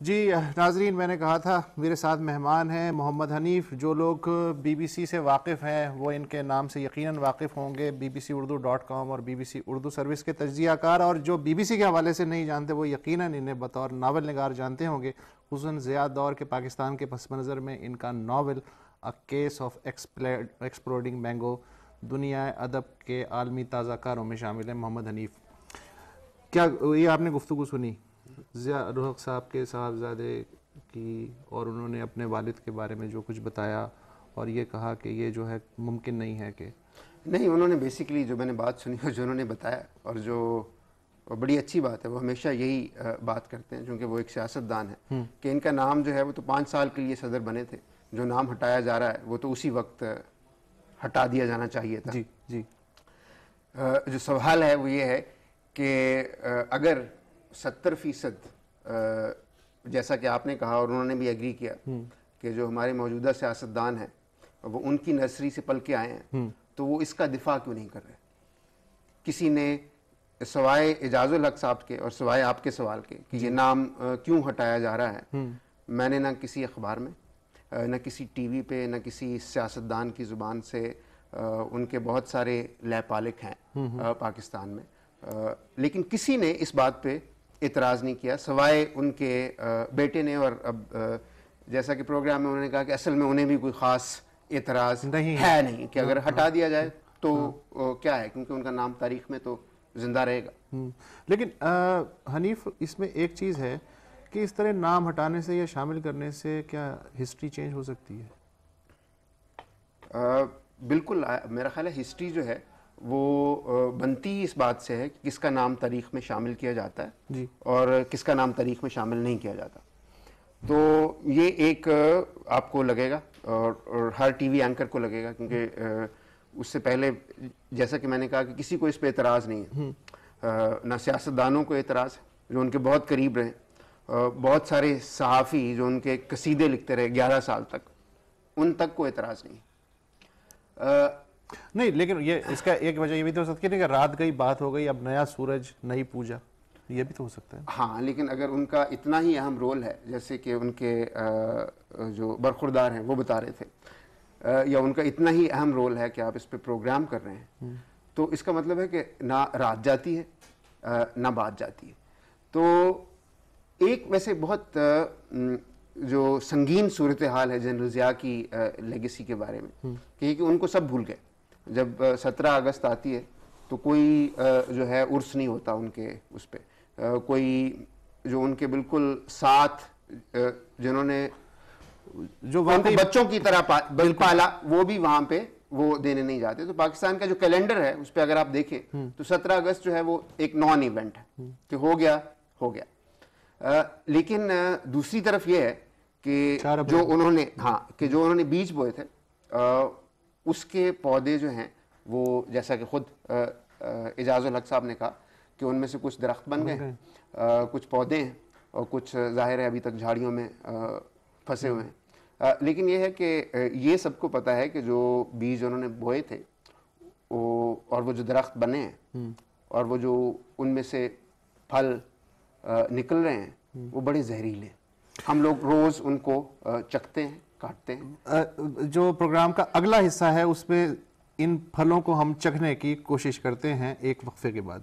جی ناظرین، میں نے کہا تھا میرے ساتھ مہمان ہیں محمد حنیف. جو لوگ بی بی سی سے واقف ہیں وہ ان کے نام سے یقیناً واقف ہوں گے. bbcurdu.com اور B B C Urdu service کے تجزیہ کار، اور جو بی بی سی کے حوالے سے نہیں جانتے وہ یقیناً انہیں بطور ناول نگار جانتے ہوں گے. خصوصاً ضیاء دور کے پاکستان کے پس منظر میں ان کا novel a case of exploding mango دنیا ادب کے عالمی تازہ کاروں میں شامل ہے. محمد حنیف، کیا یہ آپ نے گفتگو سنی ضیاء الحق صاحب کے صاحبزادے کی، اور انہوں نے اپنے والد کے بارے میں جو کچھ بتایا اور یہ کہا کہ یہ جو ہے ممکن نہیں ہے کہ نہیں، انہوں نے بیسیکلی جو میں نے بات سنی اور جو انہوں نے بتایا، اور جو بڑی اچھی بات ہے، وہ ہمیشہ یہی بات کرتے ہیں چونکہ وہ ایک سیاستدان ہے کہ ان کا نام جو ہے وہ تو 5 سال کے لیے صدر بنے تھے. جو نام ہٹایا جا رہا ہے وہ تو اسی وقت ہٹا دیا جانا چاہیے تھا. جی جو سوال ہے وہ یہ ہے کہ اگر 70% جیسا کہ آپ نے کہا اور انہوں نے بھی ایگری کیا کہ جو ہمارے موجودہ سیاستدان ہیں وہ ان کی نرسری سے پل کے آئے ہیں، تو وہ اس کا دفاع کیوں نہیں کر رہے؟ کسی نے سوائے اعجاز الحق صاحب کے اور سوائے آپ کے سوال کے کہ یہ نام کیوں ہٹایا جا رہا ہے، میں نے نہ کسی اخبار میں، نہ کسی ٹی وی پہ، نہ کسی سیاستدان کی زبان سے، ان کے بہت سارے لے پالک ہیں پاکستان میں، لیکن کسی نے اس بات پہ اعتراض نہیں کیا سوائے ان کے بیٹے نے. اور اب جیسا کہ پروگرام میں انہوں نے کہا کہ اصل میں انہیں بھی کوئی خاص اعتراض ہے نہیں کہ اگر ہٹا دیا جائے تو کیا ہے، کیونکہ ان کا نام تاریخ میں تو زندہ رہے گا. لیکن حنیف، اس میں ایک چیز ہے کہ اس طرح نام ہٹانے سے یا شامل کرنے سے کیا ہسٹری چینج ہو سکتی ہے؟ بالکل، میرا خیال ہے ہسٹری جو ہے وہ بنتی اس بات سے ہے کہ کس کا نام تاریخ میں شامل کیا جاتا ہے اور کس کا نام تاریخ میں شامل نہیں کیا جاتا. تو یہ ایک آپ کو لگے گا اور ہر ٹی وی اینکر کو لگے گا، کیونکہ اس سے پہلے جیسا کہ میں نے کہا کہ کسی کو اس پہ اعتراض نہیں ہے، نہ سیاستدانوں کو اعتراض ہے جو ان کے بہت قریب رہے، بہت سارے صحافی جو ان کے قصیدے لکھتے رہے 11 سال تک، ان تک کو اعتراض نہیں. نہیں، لیکن یہ اس کا ایک وجہ یہ بھی تو ہو سکتی ہے کہ رات گئی بات ہو گئی، اب نیا سورج نئی پوجا، یہ بھی تو ہو سکتا ہے. ہاں، لیکن اگر ان کا اتنا ہی اہم رول ہے جیسے کہ ان کے جو برخوردار ہیں وہ بتا رہے تھے، یا ان کا اتنا ہی اہم رول ہے کہ آپ اس پہ پروگرام کر رہے ہیں، تو اس کا مطلب ہے کہ نہ رات جاتی ہے نہ بات جاتی ہے. تو ایک ویسے بہت جو سنگین صورتحال ہے جنرل ضیاء کی لیگیسی کے بارے میں کہ ان کو سب بھول گئے. جب 17 اگست آتی ہے تو کوئی جو ہے عرس نہیں ہوتا ان کے اس پہ، کوئی جو ان کے بالکل ساتھ جنہوں نے جو بچوں کی طرح پالا وہ بھی وہاں پہ وہ دینے نہیں جاتے. تو پاکستان کا جو کیلنڈر ہے اس پہ اگر آپ دیکھیں تو 17 اگست جو ہے وہ ایک نان ایونٹ ہے کہ ہو گیا. لیکن دوسری طرف یہ ہے کہ جو انہوں نے بیج بوئے تھے اس کے پودے جو ہیں وہ جیسا کہ خود اعجاز الحق صاحب نے کہا کہ ان میں سے کچھ درخت بن گئے، کچھ پودے ہیں اور کچھ ظاہر ہے ابھی تک جھاڑیوں میں پھنسے ہوئے ہیں. لیکن یہ ہے کہ یہ سب کو پتہ ہے کہ جو بیج انہوں نے بوئے تھے اور وہ جو درخت بنے ہیں اور وہ جو ان میں سے پھل نکل رہے ہیں وہ بڑے زہریلے ہیں. ہم لوگ روز ان کو چکھتے ہیں، کاٹتے ہیں. جو پروگرام کا اگلا حصہ ہے اس میں ان پھلوں کو ہم چکھنے کی کوشش کرتے ہیں ایک وقفے کے بعد.